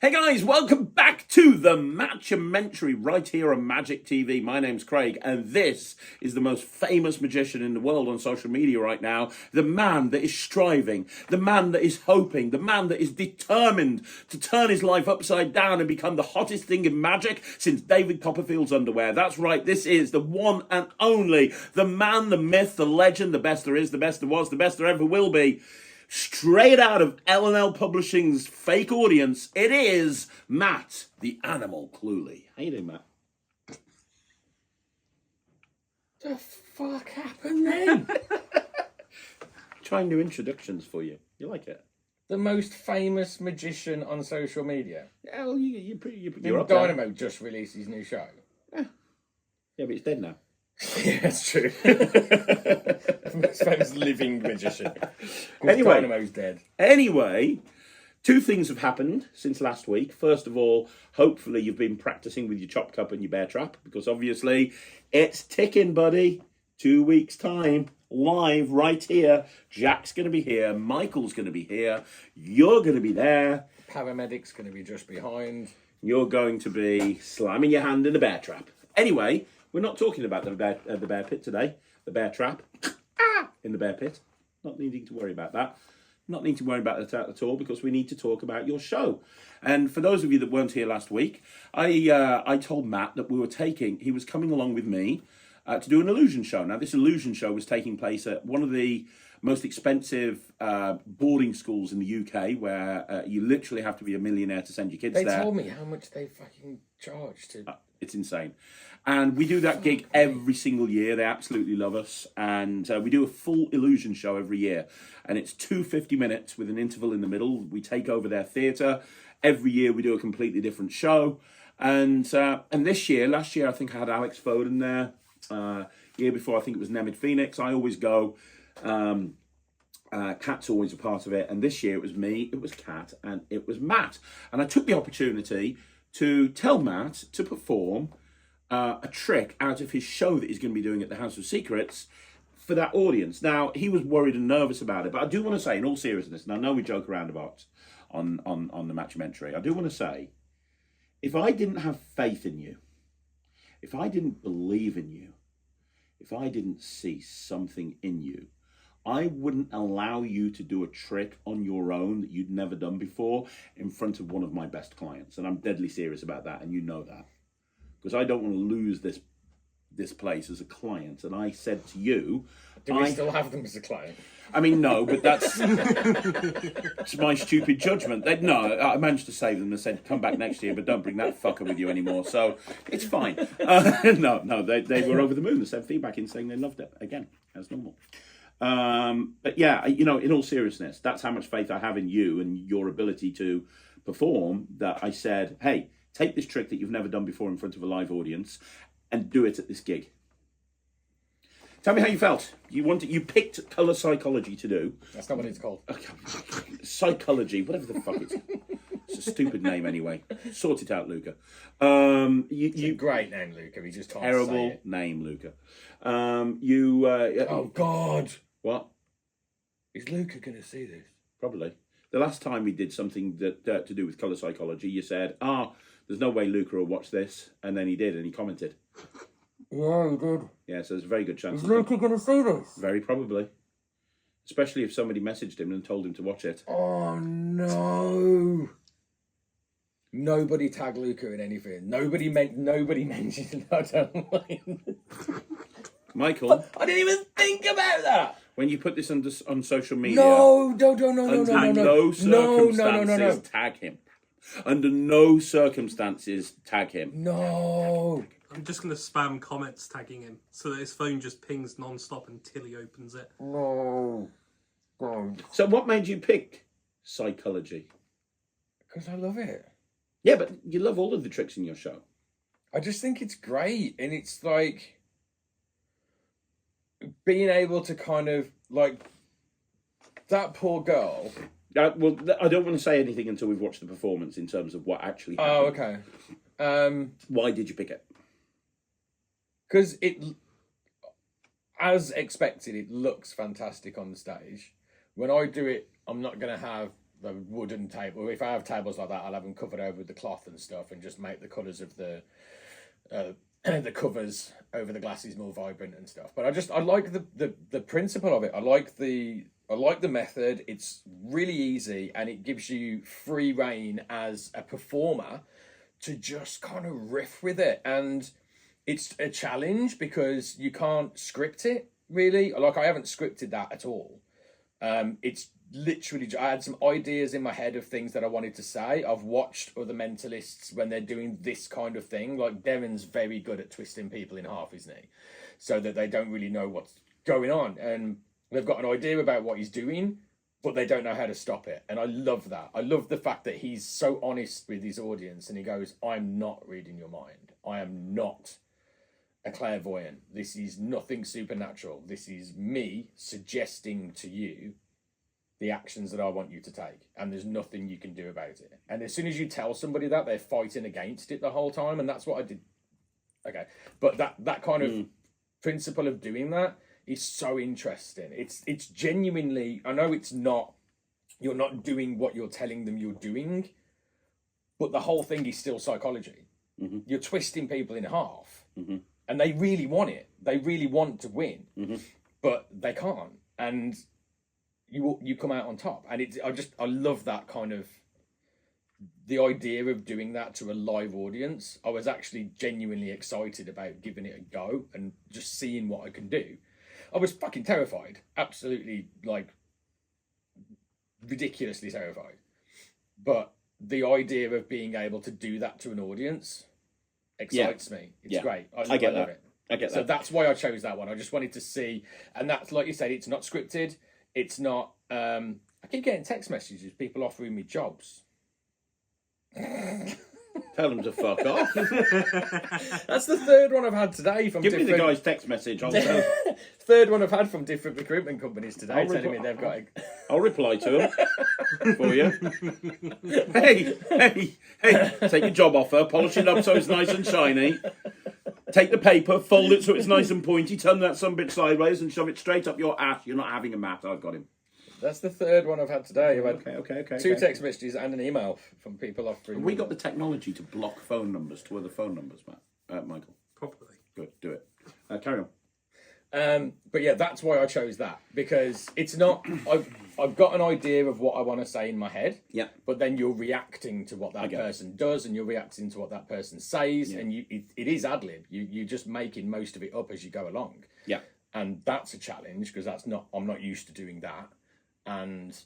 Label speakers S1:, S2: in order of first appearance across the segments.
S1: Hey guys, welcome back to the Matt-umentary right here on Magic TV. My name's Craig, and this is the most famous magician in the world on social media right now. The man that is striving, the man that is hoping, the man that is determined to turn his life upside down and become the hottest thing in magic since David Copperfield's underwear. That's right, this is the one and only, the man, the myth, the legend, the best there is, the best there was, the best there ever will be. Straight out of L&L Publishing's fake audience, it is Matt, the Animal Cluely. How you doing, Matt?
S2: The fuck happened then?
S1: Trying new introductions for you. You like it?
S2: The most famous magician on social media.
S1: Yeah, well, you're up
S2: Dynamo
S1: there.
S2: just released his new show.
S1: Yeah, but it's dead now.
S2: Yeah, that's true. The most famous living magician.
S1: Anyway.
S2: Dynamo's dead.
S1: Anyway, two things have happened since last week. First of all, hopefully you've been practicing with your chop cup and your bear trap, because obviously it's ticking, buddy. 2 weeks' time, live right here. Jack's going to be here. Michael's going to be here. You're going to be there.
S2: Paramedic's going to be just behind.
S1: You're going to be slamming your hand in the bear trap. Anyway, we're not talking about the bear pit today. The bear trap in the bear pit. Not needing to worry about that. Not needing to worry about that at all, because we need to talk about your show. And for those of you that weren't here last week, I told Matt that he was coming along with me to do an illusion show. Now, this illusion show was taking place at one of the most expensive boarding schools in the UK, where you literally have to be a millionaire to send your kids there.
S2: They told me how much they fucking charge to...
S1: It's insane. And we do that gig every single year. They absolutely love us. And we do a full illusion show every year. And it's 250 minutes with an interval in the middle. We take over their theatre. Every year we do a completely different show. And last year I think I had Alex Foden there. Year before I think it was Nemeth Phoenix. I always go. Kat's always a part of it. And this year it was me, it was Kat, and it was Matt. And I took the opportunity to tell Matt to perform a trick out of his show that he's going to be doing at the House of Secrets for that audience. Now, he was worried and nervous about it, but I do want to say, in all seriousness, and I know we joke around about on the Matt-umentary, I do want to say, if I didn't have faith in you, if I didn't believe in you, if I didn't see something in you, I wouldn't allow you to do a trick on your own that you'd never done before in front of one of my best clients. And I'm deadly serious about that, and you know that. Because I don't want to lose this place as a client. And I said to you...
S2: Do we still have them as a client?
S1: I mean, no, but that's it's my stupid judgment. I managed to save them and said, come back next year, but don't bring that fucker with you anymore. So it's fine. No, they were over the moon. They sent feedback in saying they loved it, again, as normal. But yeah, in all seriousness, that's how much faith I have in you and your ability to perform, that I said, hey, take this trick that you've never done before in front of a live audience and do it at this gig. Tell me how you felt. You picked colour psychology to do.
S2: That's not what it's called.
S1: Psychology, whatever the fuck it's. It's a stupid name anyway. Sort it out, Luca.
S2: It's a great name, Luca. We just can't say it.
S1: Terrible name, Luca.
S2: Oh God!
S1: What?
S2: Is Luca going to see this?
S1: Probably. The last time we did something that to do with colour psychology, you said, there's no way Luca will watch this. And then he did, and he commented.
S2: Yeah, he did.
S1: Yeah, so there's a very good chance.
S2: Is Luca going to see this?
S1: Very probably. Especially if somebody messaged him and told him to watch it.
S2: Oh, no. Nobody tag Luca in anything. Nobody mentioned I don't mind.
S1: Michael.
S2: I didn't even think about that.
S1: When you put this on social media.
S2: No.
S1: Under no circumstances tag him. Under no circumstances tag him.
S2: No.
S3: I'm just going to spam comments tagging him so that his phone just pings non-stop until he opens it.
S2: No.
S1: So what made you pick psychology?
S2: Because I love it.
S1: Yeah, but you love all of the tricks in your show.
S2: I just think it's great. And it's like being able to kind of like that poor girl.
S1: Well, I don't want to say anything until we've watched the performance in terms of what actually happened.
S2: Oh, okay.
S1: Why did you pick it?
S2: Because it, as expected, it looks fantastic on the stage. When I do it, I'm not going to have the wooden table. If I have tables like that, I'll have them covered over with the cloth and stuff, and just make the colours of the the covers over the glasses more vibrant and stuff. But I like the principle of it. I like the method. It's really easy, and it gives you free reign as a performer to just kind of riff with it. And it's a challenge because you can't script it really. Like, I haven't scripted that at all. It's literally, I had some ideas in my head of things that I wanted to say. I've watched other mentalists when they're doing this kind of thing. Like, Darren's very good at twisting people in half, isn't he? So that they don't really know what's going on. And they've got an idea about what he's doing, but they don't know how to stop it. And I love that. I love the fact that he's so honest with his audience, and he goes, I'm not reading your mind. I am not a clairvoyant. This is nothing supernatural. This is me suggesting to you the actions that I want you to take, and there's nothing you can do about it. And as soon as you tell somebody that, they're fighting against it the whole time, and that's what I did. Okay, but that kind of principle of doing that is so interesting. It's genuinely, I know it's not, you're not doing what you're telling them you're doing, but the whole thing is still psychology. Mm-hmm. You're twisting people in half, and they really want it. They really want to win, but they can't. And you come out on top. And I love that kind of, the idea of doing that to a live audience. I was actually genuinely excited about giving it a go and just seeing what I can do. I was fucking terrified. Absolutely, like, ridiculously terrified. But the idea of being able to do that to an audience excites me. It's great. I
S1: get
S2: love
S1: that.
S2: it.
S1: I get that.
S2: So that's why I chose that one. I just wanted to see, and that's, like you said, it's not scripted. It's not. I keep getting text messages, people offering me jobs.
S1: Tell them to fuck off.
S2: That's the third one I've had today from
S1: Give
S2: different...
S1: me the guy's text message. I'll tell.
S2: Third one I've had from different recruitment companies today, telling me they've got.
S1: I'll reply to them for you. Hey, take your job offer, polish it up so it's nice and shiny. Take the paper, fold it so it's nice and pointy, turn that some bit sideways and shove it straight up your ass. You're not having a Matt. I've got him.
S2: That's the third one I've had today. I've had
S1: Okay.
S2: two text messages and an email from people offering.
S1: Have we got the technology to block phone numbers to other phone numbers, Michael?
S3: Probably.
S1: Good, do it. Carry on.
S2: But yeah, that's why I chose that, because it's not. I've got an idea of what I want to say in my head.
S1: Yeah.
S2: But then you're reacting to what that person does, and you're reacting to what that person says, and it is ad lib. You're just making most of it up as you go along.
S1: Yeah.
S2: And that's a challenge because I'm not used to doing that, and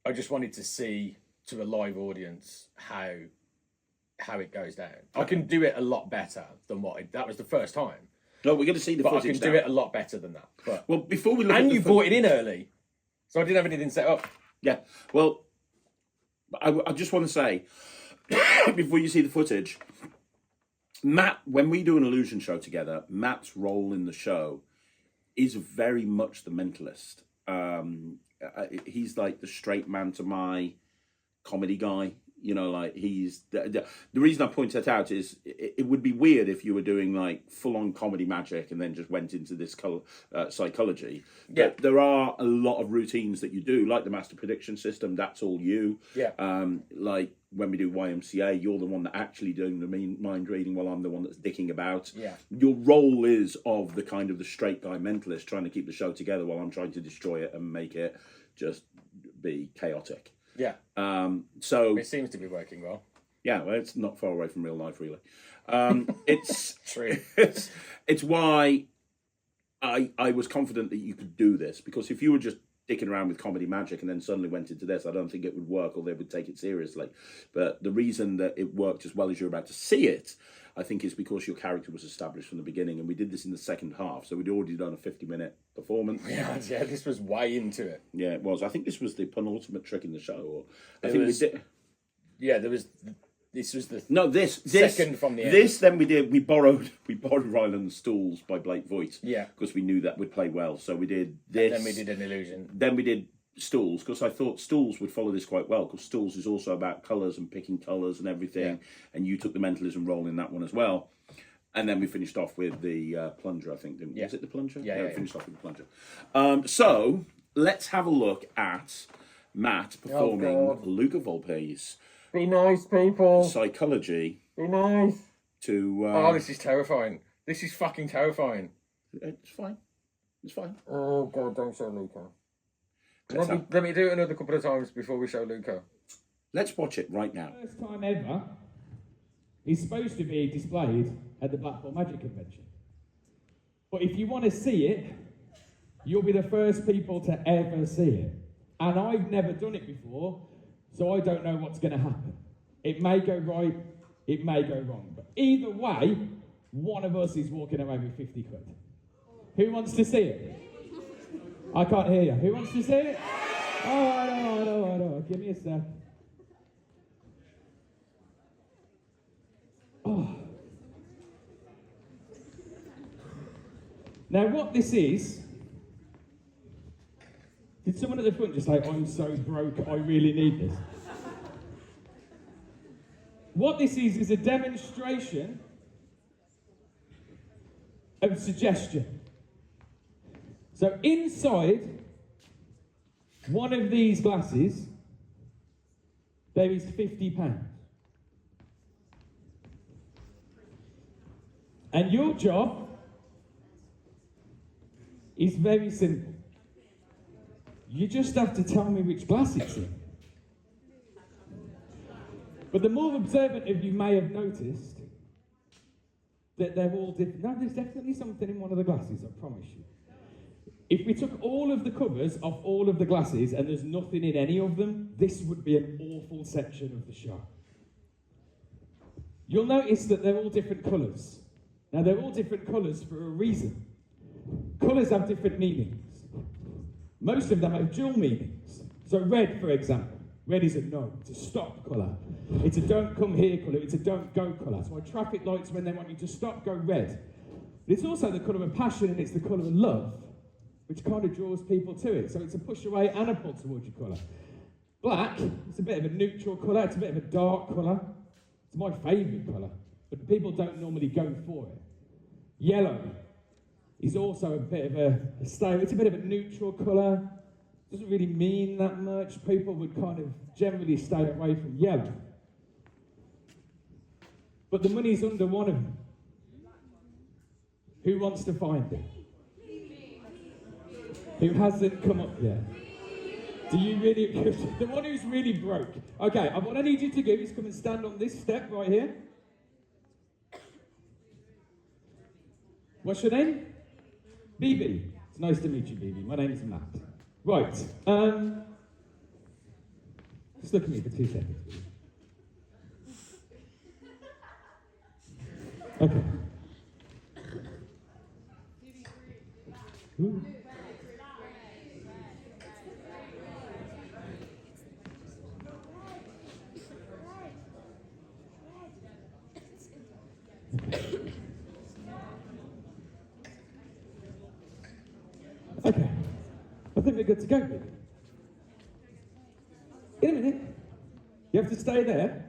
S2: I just wanted to see to a live audience how it goes down. I can do it a lot better than that was the first time.
S1: No, we're going to see the footage.
S2: I can do it a lot better than that. But
S1: well, before we look
S2: and
S1: at
S2: you brought it in early, so I didn't have anything set up.
S1: Yeah. Well, I just want to say before you see the footage, Matt, when we do an illusion show together, Matt's role in the show is very much the mentalist. He's like the straight man to my comedy guy. You know, like he's the reason I point that out is it would be weird if you were doing like full on comedy magic and then just went into this psychology.
S2: Yeah,
S1: but there are a lot of routines that you do, like the master prediction system. That's all you.
S2: Yeah.
S1: Like when we do YMCA, you're the one that actually doing the mind reading, while I'm the one that's dicking about.
S2: Yeah. Your
S1: role is of the kind of the straight guy mentalist, trying to keep the show together while I'm trying to destroy it and make it just be chaotic.
S2: Yeah.
S1: So
S2: it seems to be working well.
S1: Yeah, well, it's not far away from real life, really. It's
S2: true.
S1: It's why I was confident that you could do this, because if you were just dicking around with comedy magic and then suddenly went into this, I don't think it would work, or they would take it seriously. But the reason that it worked as well as you're about to see it, I think, is because your character was established from the beginning, and we did this in the second half, so we'd already done a 50-minute performance.
S2: Yeah, this was way into it.
S1: Yeah, it was. I think this was the penultimate trick in the show. Or I think we did.
S2: Yeah, this was the
S1: second
S2: from the end.
S1: This then we borrowed Ryland's stools by Blake Voigt.
S2: Yeah,
S1: because we knew that would play well. So we did this.
S2: And then we did an illusion.
S1: Then we did stools, because I thought stools would follow this quite well, because stools is also about colours and picking colours and everything. Yeah. And you took the mentalism role in that one as well. And then we finished off with the plunger, I think, didn't we?
S2: Yeah.
S1: Was it the plunger?
S2: Yeah,
S1: we finished off with the plunger. So let's have a look at Matt performing
S2: God.
S1: Luca Volpe's
S2: Be nice, people.
S1: psychology
S2: Be nice.
S1: to...
S2: Oh, this is terrifying. This is fucking terrifying.
S1: It's fine. It's fine.
S2: Oh, God, don't show Luca.
S1: Let's
S2: Let me do it another couple of times before we show Luca.
S1: Let's watch it right now.
S4: First time ever is supposed to be displayed at the Blackpool Magic Convention. But if you want to see it, you'll be the first people to ever see it. And I've never done it before, so I don't know what's going to happen. It may go right, it may go wrong. But either way, one of us is walking away with 50 quid. Who wants to see it? I can't hear you. Who wants to see it? Oh, I know. Give me a sec. Oh. Now, what this is, did someone at the front just say, I'm so broke, I really need this? What this is a demonstration of suggestion. So inside one of these glasses, there is £50. And your job is very simple. You just have to tell me which glass it's in. But the more observant of you may have noticed that they're all different. No, there's definitely something in one of the glasses, I promise you. If we took all of the covers off all of the glasses and there's nothing in any of them, this would be an awful section of the show. You'll notice that they're all different colours. Now, they're all different colours for a reason. Colours have different meanings. Most of them have dual meanings. So red, for example. Red is a no, it's a stop colour. It's a don't come here colour, it's a don't go colour. That's why traffic lights, when they want you to stop, go red. But it's also the colour of passion and it's the colour of love, which kind of draws people to it. So it's a push away and a pull towards your colour. Black, it's a bit of a neutral colour, it's a bit of a dark colour. It's my favourite colour, but people don't normally go for it. Yellow is also a bit of a style, it's a bit of a neutral colour. Doesn't really mean that much. People would kind of generally stay away from yellow. But the money's under one of them. Who wants to find it? Who hasn't come up yet? Do you really? The one who's really broke. Okay, what I need you to do is come and stand on this step right here. What's your name? BB. It's nice to meet you, BB. My name is Matt. Right. Just look at me for 2 seconds. Okay. Ooh. Okay. I think we're good to go, baby. In a minute. You have to stay there.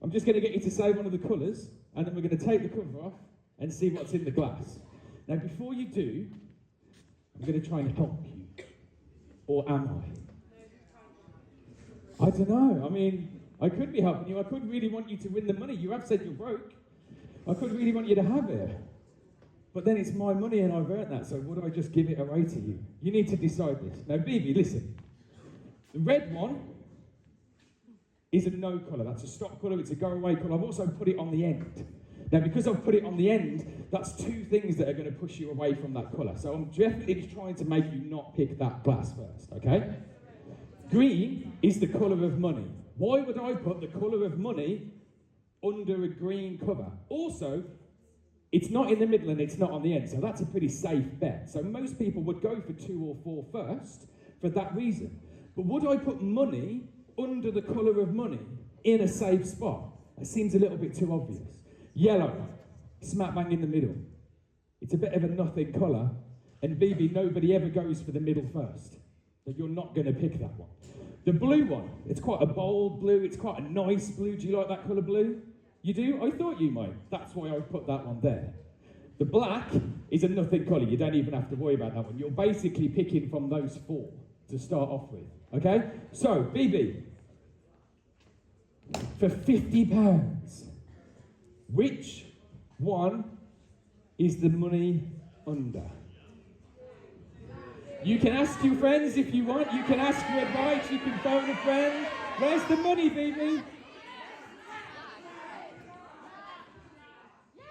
S4: I'm just going to get you to say one of the colours, and then we're going to take the cover off and see what's in the glass. Now, before you do, I'm going to try and help you. Or am I? I don't know. I mean, I could be helping you. I could really want you to win the money. You have said you're broke. I could really want you to have it. But then it's my money and I've earned that, so would I just give it away to you? You need to decide this. Now, BB, listen. The red one is a no colour. That's a stop colour. It's a go away colour. I've also put it on the end. Now, because I've put it on the end, that's two things that are going to push you away from that colour. So I'm definitely just trying to make you not pick that glass first, okay? Green is the colour of money. Why would I put the colour of money under a green cover? Also, it's not in the middle and it's not on the end, so that's a pretty safe bet. So most people would go for 2 or 4 first for that reason. But would I put money under the colour of money in a safe spot? It seems a little bit too obvious. Yellow, smack bang in the middle. It's a bit of a nothing colour, and BB, nobody ever goes for the middle first. So you're not going to pick that one. The blue one, it's quite a bold blue, it's quite a nice blue. Do you like that colour blue? You do? I thought you might. That's why I put that one there. The black is a nothing colour. You don't even have to worry about that one. You're basically picking from those 4 to start off with. Okay? So, BB, for £50, which one is the money under? You can ask your friends if you want. You can ask for advice. You can phone a friend. Where's the money, BB?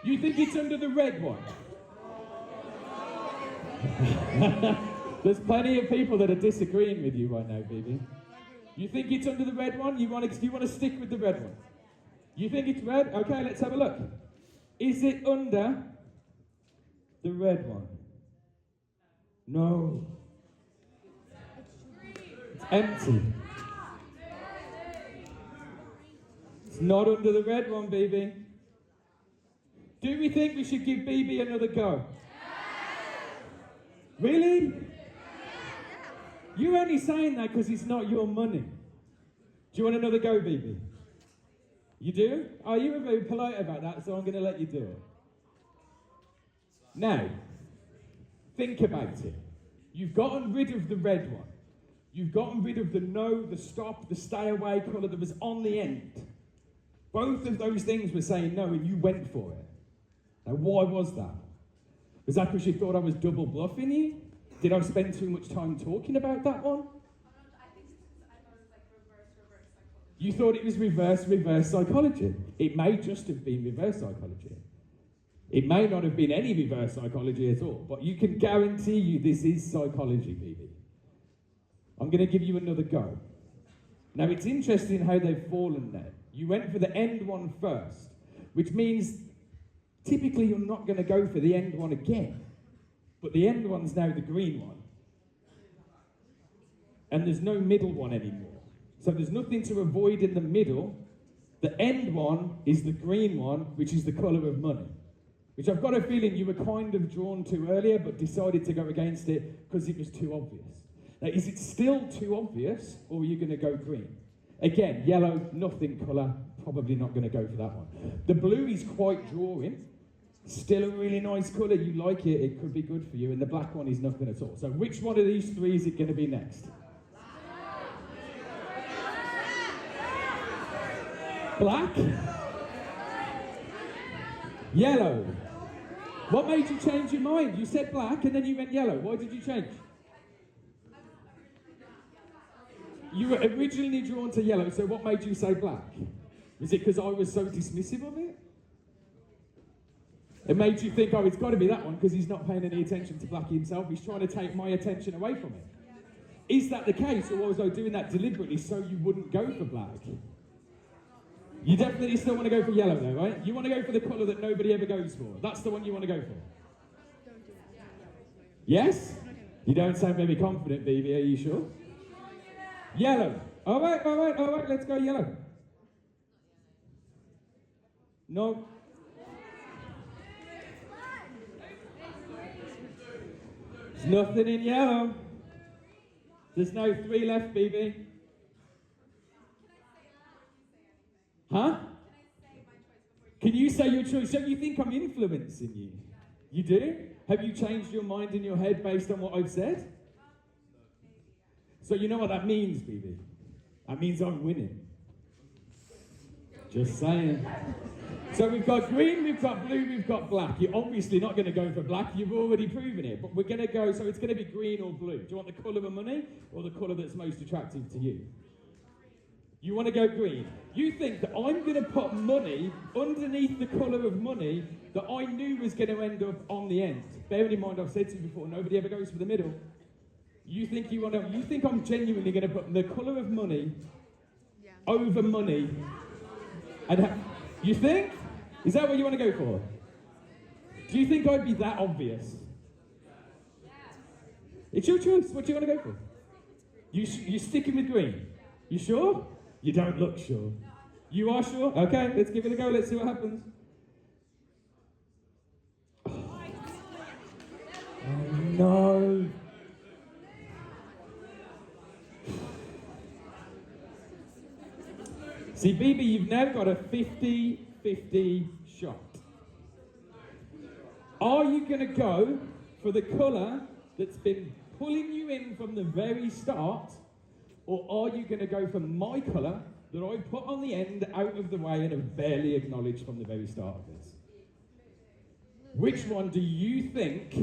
S4: You think it's under the red one? There's plenty of people that are disagreeing with you right now, BB. You think it's under the red one? You want to stick with the red one? You think it's red? Okay, let's have a look. Is it under the red one? No. It's empty. It's not under the red one, BB. Do we think we should give BB another go? Really? You're only saying that because it's not your money. Do you want another go, BB? You do? Oh, you were very polite about that, so I'm going to let you do it. Now, think about it. You've gotten rid of the red one. You've gotten rid of the no, the stop, the stay away colour that was on the end. Both of those things were saying no, and you went for it. Now, why was that? Was that because you thought I was double bluffing you? Did I spend too much time talking about that one? You thought it was reverse psychology. It may just have been reverse psychology. It may not have been any reverse psychology at all, but you can guarantee you this is psychology, BB. I'm going to give you another go. Now, it's interesting how they've fallen there. You went for the end one first, which means typically you're not going to go for the end one again. But the end one's now the green one. And there's no middle one anymore. So there's nothing to avoid in the middle. The end one is the green one, which is the colour of money. Which I've got a feeling you were kind of drawn to earlier, but decided to go against it because it was too obvious. Now, is it still too obvious, or are you going to go green? Again, yellow, nothing colour, probably not going to go for that one. The blue is quite drawing. Still a really nice colour, you like it, it could be good for you, and the black one is nothing at all. So which one of these three is it going to be next? Black? Yellow? What made you change your mind? You said black and then you went yellow. Why did you change? You were originally drawn to yellow, so what made you say black? Was it because I was so dismissive of it? It made you think, oh, it's got to be that one because he's not paying any attention to Blackie himself. He's trying to take my attention away from it. Is that the case, or was I doing that deliberately so you wouldn't go for black? You definitely still want to go for yellow though, right? You want to go for the colour that nobody ever goes for. That's the one you want to go for. Yes? You don't sound very confident, BB. Are you sure? Yellow. All right. Let's go yellow. No. There's nothing in yellow. There's no 3 left, BB. Huh? Can you say your choice? So you think I'm influencing you? You do? Have you changed your mind in your head based on what I've said? So you know what that means, BB? That means I'm winning. Just saying. So we've got green, we've got blue, we've got black. You're obviously not going to go for black. You've already proven it. But we're going to go, so it's going to be green or blue. Do you want the colour of money or the colour that's most attractive to you? You want to go green. You think that I'm going to put money underneath the colour of money that I knew was going to end up on the end. Bearing in mind, I've said to you before, nobody ever goes for the middle. You think I'm genuinely going to put the colour of money over money? And you think? Is that what you want to go for? Do you think I'd be that obvious? It's your choice. What do you want to go for? You're sticking with green. You sure? You don't look sure. You are sure? Okay, let's give it a go. Let's see what happens. Oh, no. See, BB, you've now got a 50-50 shot. Are you going to go for the colour that's been pulling you in from the very start, Or are you going to go for my colour that I put on the end, out of the way, and have barely acknowledged from the very start of this? Which one do you think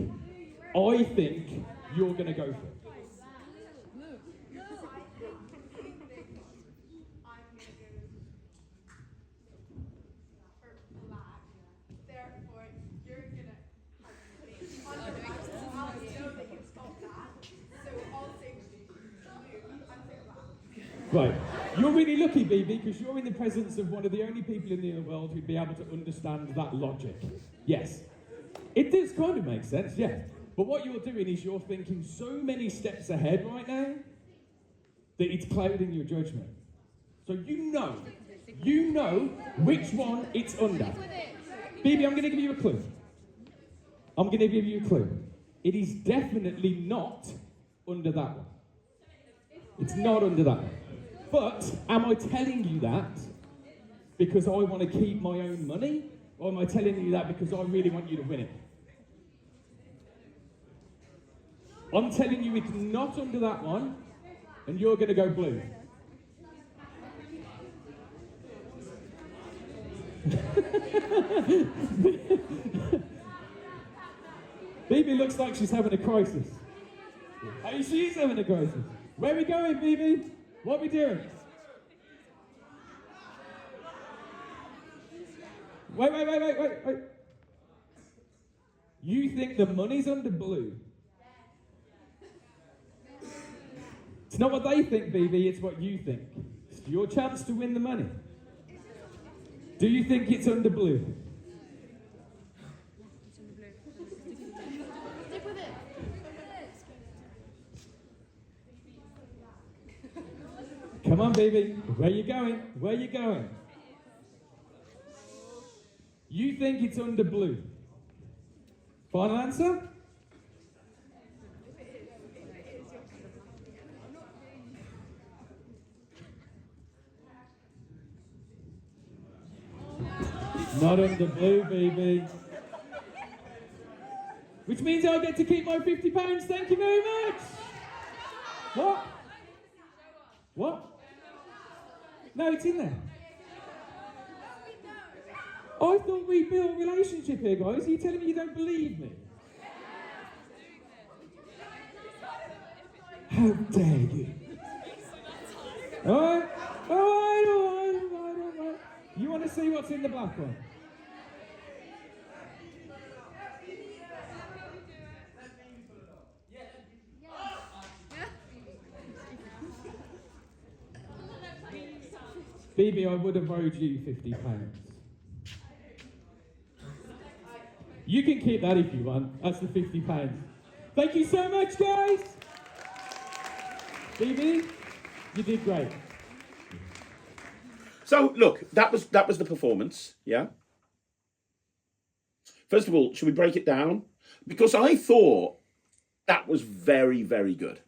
S4: you're going to go for? Right, you're really lucky, BB, because you're in the presence of one of the only people in the world who'd be able to understand that logic. Yes, it does kind of make sense, yeah. But what you're doing is you're thinking so many steps ahead right now that it's clouding your judgment. So you know which one it's under. BB, I'm going to give you a clue. It is definitely not under that one. It's not under that one. But am I telling you that because I want to keep my own money? Or am I telling you that because I really want you to win it? I'm telling you it's not under that one, and you're going to go blue. BB looks like she's having a crisis. Hey, she's having a crisis. Where are we going, BB? What are we doing? Wait. You think the money's under blue? It's not what they think, BB, it's what you think. It's your chance to win the money. Do you think it's under blue? Come on, baby. Where you going? You think it's under blue. Final answer? Not under blue, baby. Which means I get to keep my £50. Thank you very much. What? No, it's in there. I thought we built a relationship here, guys. Are you telling me you don't believe me? How dare you? All right. You want to see what's in the black one? BB, I would have owed you £50. You can keep that if you want. That's the £50. Thank you so much, guys. BB, you did great.
S1: So look, that was the performance, yeah. First of all, should we break it down? Because I thought that was very, very good.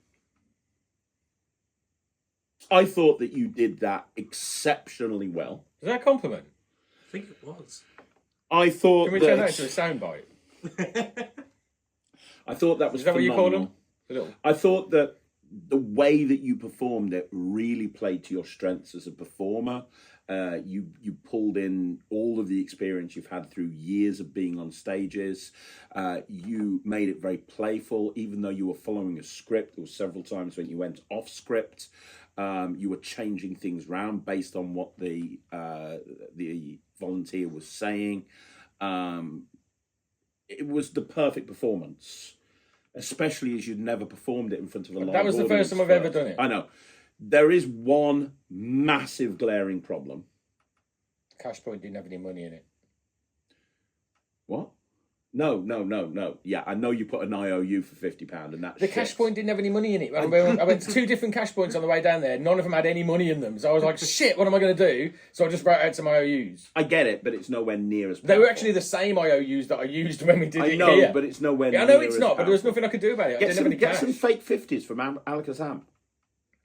S1: I thought that you did that exceptionally well.
S2: Is that a compliment?
S3: I think it was.
S1: I thought
S2: Can we turn that into a soundbite?
S1: I thought that was
S2: Is that
S1: phenomenal.
S2: what you call them?
S1: I thought that the way that you performed it really played to your strengths as a performer. You pulled in all of the experience you've had through years of being on stages. You made it very playful, even though you were following a script. There were several times when you went off script. You were changing things around based on what the volunteer was saying. It was the perfect performance, especially as you'd never performed it in front of a live audience.
S2: That was the first time I've ever done it.
S1: I know. There is one massive glaring problem.
S2: Cash Point didn't have any money in it.
S1: What? No. Yeah, I know you put an IOU for £50 and that's
S2: The Cash Point didn't have any money in it. I went to 2 different Cash Points on the way down there. None of them had any money in them. So I was like, shit, what am I going to do? So I just wrote out some IOUs.
S1: I get it, but it's nowhere near as powerful.
S2: They were actually the same IOUs that I used when we did it
S1: I know,
S2: here.
S1: but it's nowhere near
S2: I know it's
S1: as
S2: not,
S1: powerful.
S2: but there was nothing I could do about it. I didn't have any
S1: Get
S2: cash.
S1: some fake 50s from Alakazam.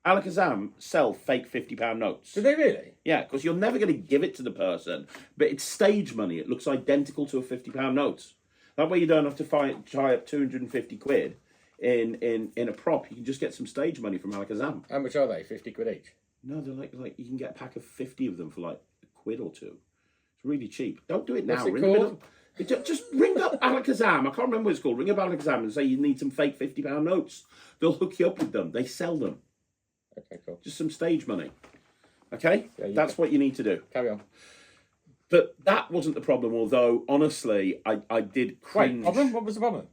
S1: Alakazam sell fake £50 notes.
S2: Do they really?
S1: Yeah, because you're never going to give it to the person, but it's stage money. It looks identical to a £50 note. That way you don't have to tie up 250 quid in a prop, you can just get some stage money from Alakazam.
S2: How much are they? 50 quid each?
S1: No, they're like you can get a pack of 50 of them for like £1 or £2. It's really cheap. Don't do it now.
S2: What's it
S1: We're in the
S2: called?
S1: middle. Just ring up Alakazam. I can't remember what it's called. Ring up Alakazam and say you need some fake £50 notes. They'll hook you up with them. They sell them.
S2: Okay, cool.
S1: Just some stage money. Okay?
S2: Yeah,
S1: That's what you need to do.
S2: Carry on.
S1: But that wasn't the problem, although, honestly, I did cringe.
S2: Wait, problem? What was the problem?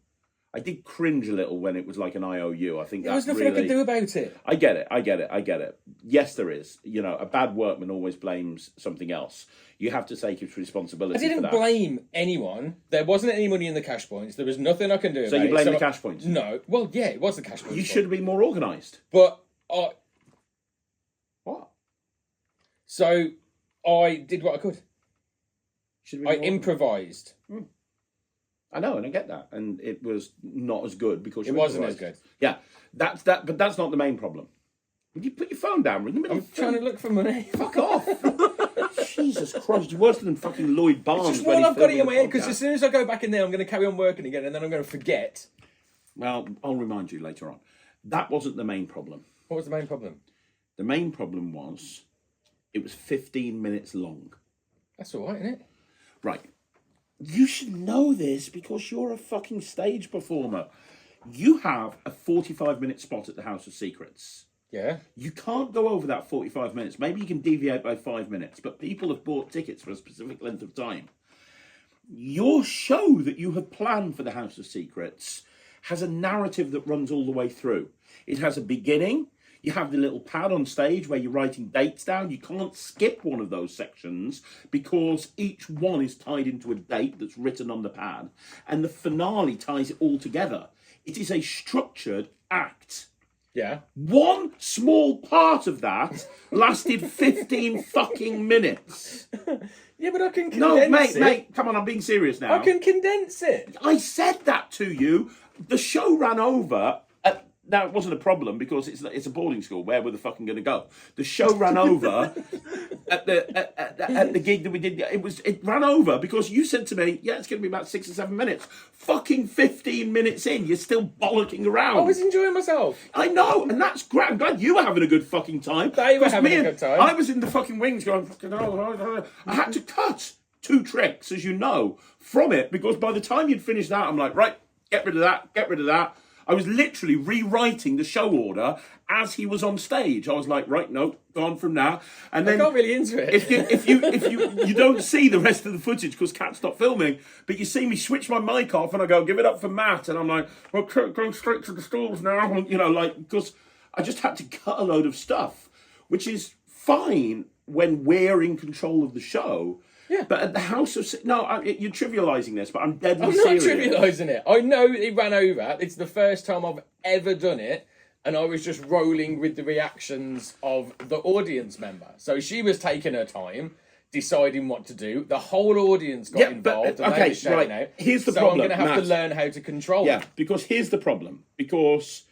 S1: I did cringe a little when it was like an IOU. I think
S2: There
S1: that's
S2: was nothing
S1: really...
S2: I could do about it.
S1: I get it. Yes, there is. You know, a bad workman always blames something else. You have to take his responsibility
S2: I didn't
S1: for that.
S2: blame anyone. There wasn't any money in the cash points. There was nothing I can do
S1: So
S2: about
S1: you blame
S2: it.
S1: the cash points?
S2: No. Well, yeah, it was the cash points.
S1: You should have been more organised.
S2: But
S1: What?
S2: so I did what I could.
S1: Should have
S2: I
S1: been more
S2: improvised.
S1: I know, and I get that. And it was not as good because
S2: It
S1: you
S2: wasn't as
S1: improvised.
S2: good.
S1: Yeah, that's that. But that's not the main problem. Would you put your phone down? We're in the middle
S2: I'm
S1: of
S2: trying to look for money.
S1: Fuck off! Jesus Christ, it's worse than fucking Lloyd Barnes.
S2: It's just
S1: when
S2: while
S1: he
S2: I've got it
S1: filmed
S2: in my
S1: the
S2: head, because
S1: podcast.
S2: as soon as I go back in there, I'm going to carry on working again, and then I'm going to forget.
S1: Well, I'll remind you later on. That wasn't the main problem.
S2: What was the main problem?
S1: The main problem was it was 15 minutes long.
S2: That's all right, isn't it?
S1: Right. You should know this because you're a fucking stage performer. You have a 45-minute spot at the House of Secrets.
S2: Yeah.
S1: You can't go over that 45 minutes. Maybe you can deviate by 5 minutes, but people have bought tickets for a specific length of time. Your show that you have planned for the House of Secrets has a narrative that runs all the way through. It has a beginning. You have the little pad on stage where you're writing dates down. You can't skip one of those sections because each one is tied into a date that's written on the pad. And the finale ties it all together. It is a structured act.
S2: Yeah.
S1: One small part of that lasted 15 fucking minutes.
S2: Yeah, but I can
S1: No,
S2: condense it.
S1: mate, come on, I'm being serious now.
S2: I can condense it.
S1: I said that to you. The show ran over. Now, it wasn't a problem because it's a boarding school. Where were they fucking going to go? The show ran over at the gig that we did. It ran over because you said to me, yeah, it's going to be about 6 or 7 minutes. Fucking 15 minutes in, you're still bollocking around.
S2: I was enjoying myself.
S1: I know, and that's great. I'm glad you were having a good fucking time.
S2: They were
S1: 'Cause
S2: having
S1: me
S2: a
S1: and-
S2: good time.
S1: I was in the fucking wings going, fucking, I had to cut 2 tricks, as you know, from it because by the time you'd finished that, I'm like, right, get rid of that. I was literally rewriting the show order as he was on stage. I was like, right, no, gone from now. And then
S2: I got really into it.
S1: if you don't see the rest of the footage because Kat stopped filming, but you see me switch my mic off and I go, give it up for Matt, and I'm like, well, going straight to the stools now, you know, like because I just had to cut a load of stuff, which is fine when we're in control of the show.
S2: Yeah.
S1: But at the House of... you're trivialising this, but I'm deadly
S2: I'm not
S1: serious.
S2: trivialising it. I know it ran over. It's the first time I've ever done it, and I was just rolling with the reactions of the audience member. So she was taking her time, deciding what to do. The whole audience got involved, and they were shouting out.
S1: Here's the
S2: so
S1: problem,
S2: I'm going to have
S1: Matt.
S2: to learn how to control
S1: Yeah,
S2: it.
S1: because here's the problem. Because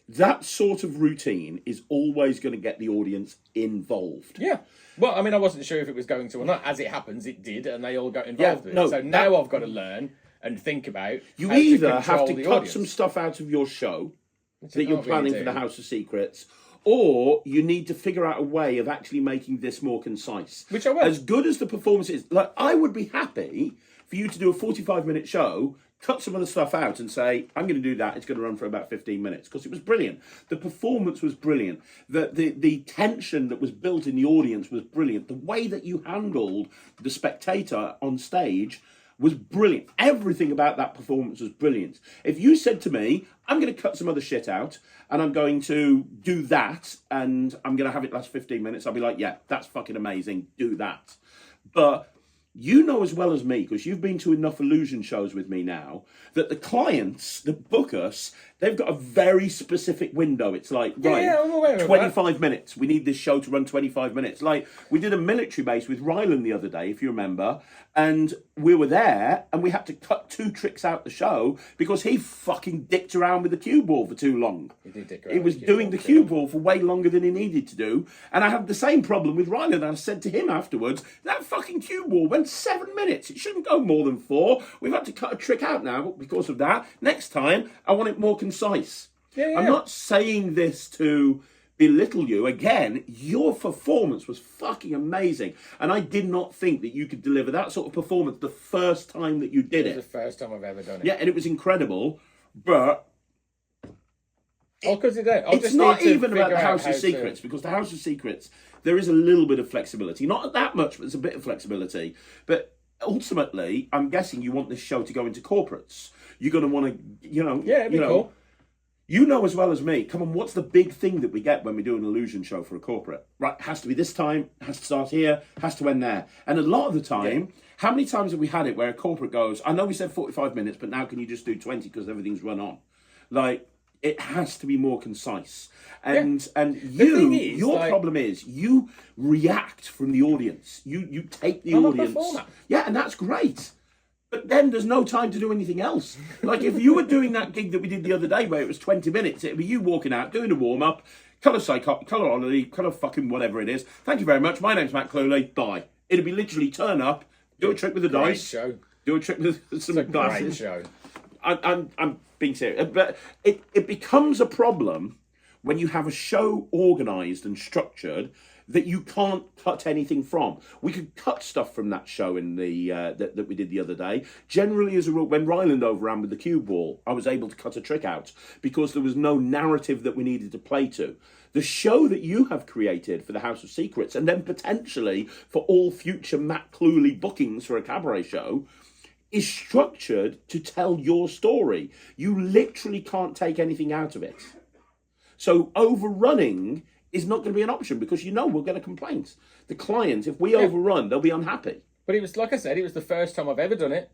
S1: that sort of routine is always going to get the audience involved.
S2: Yeah. Well, I mean, I wasn't sure if it was going to or not. As it happens, it did, and they all got involved with it.
S1: no,
S2: So now I've got to learn and think about
S1: You
S2: how
S1: either
S2: to control
S1: have to
S2: the
S1: cut
S2: audience.
S1: some stuff out of your show
S2: Which
S1: that
S2: I
S1: you're
S2: can't really
S1: planning for the
S2: do.
S1: House of Secrets, or you need to figure out a way of actually making this more concise.
S2: Which I will.
S1: As good as the performance is, like I would be happy for you to do a 45-minute show, cut some of the stuff out and say, I'm going to do that, it's going to run for about 15 minutes, because it was brilliant. The performance was brilliant. The tension that was built in the audience was brilliant. The way that you handled the spectator on stage was brilliant. Everything about that performance was brilliant. If you said to me, I'm going to cut some other shit out and I'm going to do that and I'm going to have it last 15 minutes, I'll be like, yeah, that's fucking amazing. Do that. But you know as well as me, because you've been to enough illusion shows with me now, that the clients that book us, they've got a very specific window. It's like, right,
S2: Yeah, I'm aware of
S1: 25 minutes. We need this show to run 25 minutes. Like, we did a military base with Ryland the other day, if you remember, and we were there, and we had to cut 2 tricks out the show because he fucking dicked around with the cue ball for too long.
S2: He did dick
S1: He
S2: around
S1: was
S2: with the cue
S1: doing the
S2: ball,
S1: cue ball for way longer than he needed to do. And I had the same problem with Ryland. And I said to him afterwards, that fucking cue ball went 7 minutes. It shouldn't go more than 4. We've had to cut a trick out now because of that. Next time, I want it more concise. I'm not saying this to belittle you. Again, your performance was fucking amazing. And I did not think that you could deliver that sort of performance the first time that you did it.
S2: It was the first time I've ever done it.
S1: Yeah, and it was incredible. But
S2: it's
S1: not even about the House of Secrets, because the House of Secrets, there is a little bit of flexibility. Not that much, but there's a bit of flexibility. But ultimately, I'm guessing you want this show to go into corporates. You're going to want to,
S2: it'd be cool.
S1: You know as well as me, come on, what's the big thing that we get when we do an illusion show for a corporate? Right, has to be this time, has to start here, has to end there. And a lot of the time, how many times have we had it where a corporate goes, I know we said 45 minutes, but now can you just do 20 because everything's run on? Like, it has to be more concise. And your problem is you react from the audience. You take the audience.
S2: A performer.
S1: Yeah, and that's great. But then there's no time to do anything else. Like if you were doing that gig that we did the other day where it was 20 minutes, it'd be you walking out, doing a warm-up, colour psychology, colour fucking whatever it is. Thank you very much. My name's Matt Clooney. Bye. It'd be literally turn up, do a trick with the dice.
S2: Show.
S1: Do a trick with some glasses.
S2: Great show.
S1: I'm being serious. But it becomes a problem when you have a show organised and structured that you can't cut anything from. We could cut stuff from that show in the that we did the other day. Generally, as a rule, when Ryland overran with the cue ball, I was able to cut a trick out because there was no narrative that we needed to play to. The show that you have created for the House of Secrets, and then potentially for all future Matt Cluley bookings for a cabaret show, is structured to tell your story. You literally can't take anything out of it. So overrunning is not going to be an option because we'll get a complaint. The client, if we overrun, they'll be unhappy.
S2: But it was, like I said, it was the first time I've ever done it,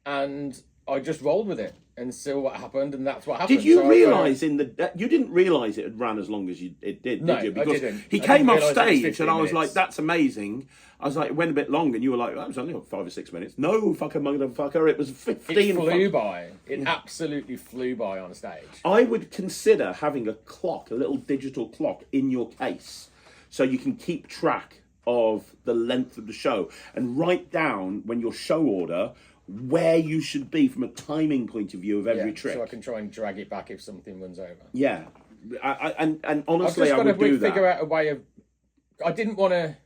S2: and I just rolled with it and saw what happened, and that's what happened.
S1: Did you realise you didn't realise it had ran as long as it did?
S2: No,
S1: did you?
S2: I didn't.
S1: He came off stage,
S2: 15
S1: and I was
S2: minutes.
S1: like, "That's amazing." I was like, "It went a bit long," and you were like, "That was only 5 or 6 minutes." No, fucking motherfucker, it was 15.
S2: It flew by. It absolutely flew by on stage.
S1: I would consider having a clock, a little digital clock in your case, so you can keep track of the length of the show and write down when your show order where you should be from a timing point of view of every trick.
S2: So I can try and drag it back if something runs over.
S1: Yeah, and honestly, I would
S2: I've just got
S1: do
S2: to figure
S1: that.
S2: out a way of. I didn't want to.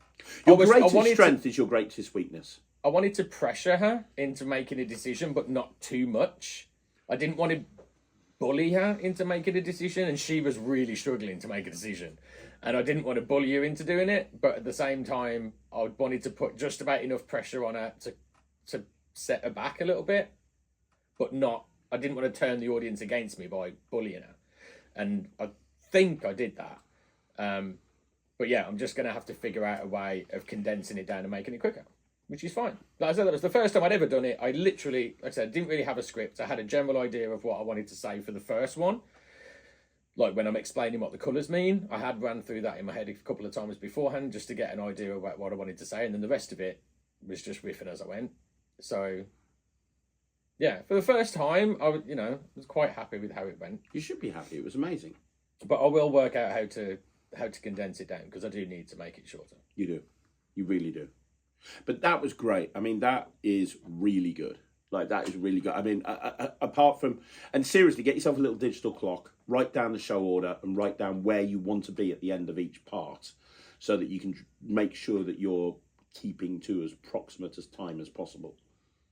S1: Your greatest strength is your greatest weakness.
S2: I wanted to pressure her into making a decision, but not too much. I didn't want to bully her into making a decision, and she was really struggling to make a decision. And I didn't want to bully you into doing it, but at the same time, I wanted to put just about enough pressure on her to set her back a little bit, but not. I didn't want to turn the audience against me by bullying her, and I think I did that. But yeah, I'm just going to have to figure out a way of condensing it down and making it quicker, which is fine. Like I said, that was the first time I'd ever done it. I literally, like I said, didn't really have a script. I had a general idea of what I wanted to say for the first one. Like when I'm explaining what the colours mean, I had ran through that in my head a couple of times beforehand just to get an idea about what I wanted to say, and then the rest of it was just riffing as I went. So, yeah, for the first time, I was quite happy with how it went.
S1: You should be happy. It was amazing.
S2: But I will work out how to condense it down because I do need to make it shorter.
S1: You do. You really do. But that was great. I mean, that is really good. Like, that is really good. I mean, apart from... And seriously, get yourself a little digital clock, write down the show order, and write down where you want to be at the end of each part so that you can make sure that you're keeping to as proximate as time as possible.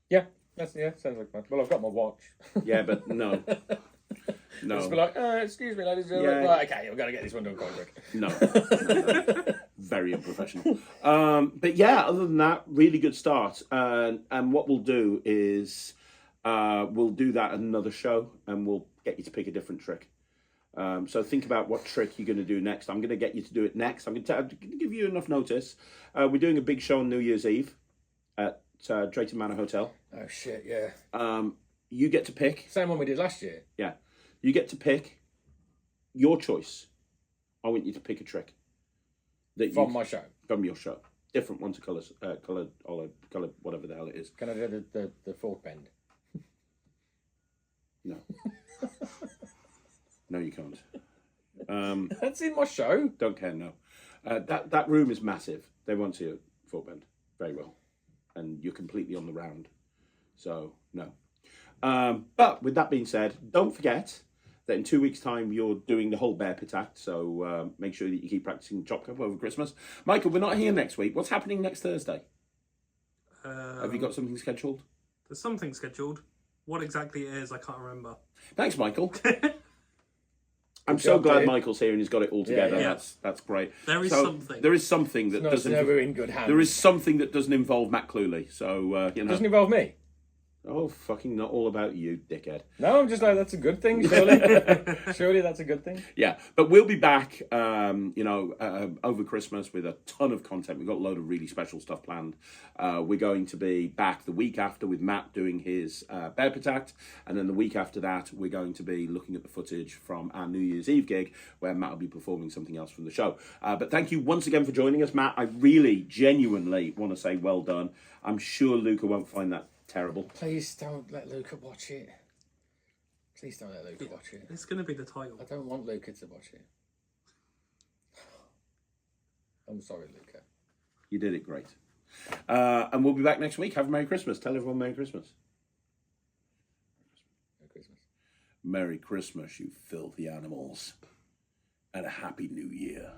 S2: Yeah, sounds like fun. Well, I've got my watch.
S1: Yeah, but no. No.
S2: Just be like, excuse me, ladies and gentlemen.
S1: Yeah.
S2: Like, okay, we've got to get this one done quite quick.
S1: No. Very unprofessional. But yeah, other than that, really good start. And what we'll do is we'll do that at another show and we'll get you to pick a different trick. So think about what trick you're going to do next. I'm going to get you to do it next. I'm going to give you enough notice. We're doing a big show on New Year's Eve at Drayton Manor Hotel.
S2: Oh, shit, yeah.
S1: You get to pick.
S2: Same one we did last year.
S1: Yeah. You get to pick your choice. I want you to pick a trick.
S2: From my show.
S1: From your show. Different one to colours, coloured, whatever the hell it is.
S2: Can I do the fork bend?
S1: No. No, you can't.
S2: That's in my show.
S1: Don't care, no. That room is massive. They want to see a fork bend very well. And you're completely on the round. So, no. But with that being said, don't forget that in 2 weeks' time you're doing the whole bear pit act. So make sure that you keep practicing chop cup over Christmas. Michael, we're not here next week. What's happening next Thursday? Have you got something scheduled?
S3: There's something scheduled. What exactly it is, I can't remember.
S1: Thanks, Michael. I'm so glad Michael's here and he's got it all together.
S3: Yeah.
S1: That's great.
S3: There is something.
S1: There is something that doesn't.
S2: We're in good hands.
S1: There is something that doesn't involve Matt Cluley. So you know.
S2: Doesn't involve me.
S1: Oh, fucking not all about you, dickhead.
S2: No, I'm just like, that's a good thing, surely. Surely that's a good thing.
S1: Yeah, but we'll be back, over Christmas with a ton of content. We've got a load of really special stuff planned. We're going to be back the week after with Matt doing his Bear Pit Act. And then the week after that, we're going to be looking at the footage from our New Year's Eve gig where Matt will be performing something else from the show. But thank you once again for joining us, Matt. I really, genuinely want to say well done. I'm sure Luca won't find that terrible.
S2: Please don't let Luca watch it. Please don't let Luca watch it.
S3: It's going to be the title.
S2: I don't want Luca to watch it. I'm sorry, Luca.
S1: You did it great. And we'll be back next week. Have a Merry Christmas. Tell everyone Merry Christmas.
S2: Merry Christmas.
S1: Merry Christmas, you filthy animals. And a Happy New Year.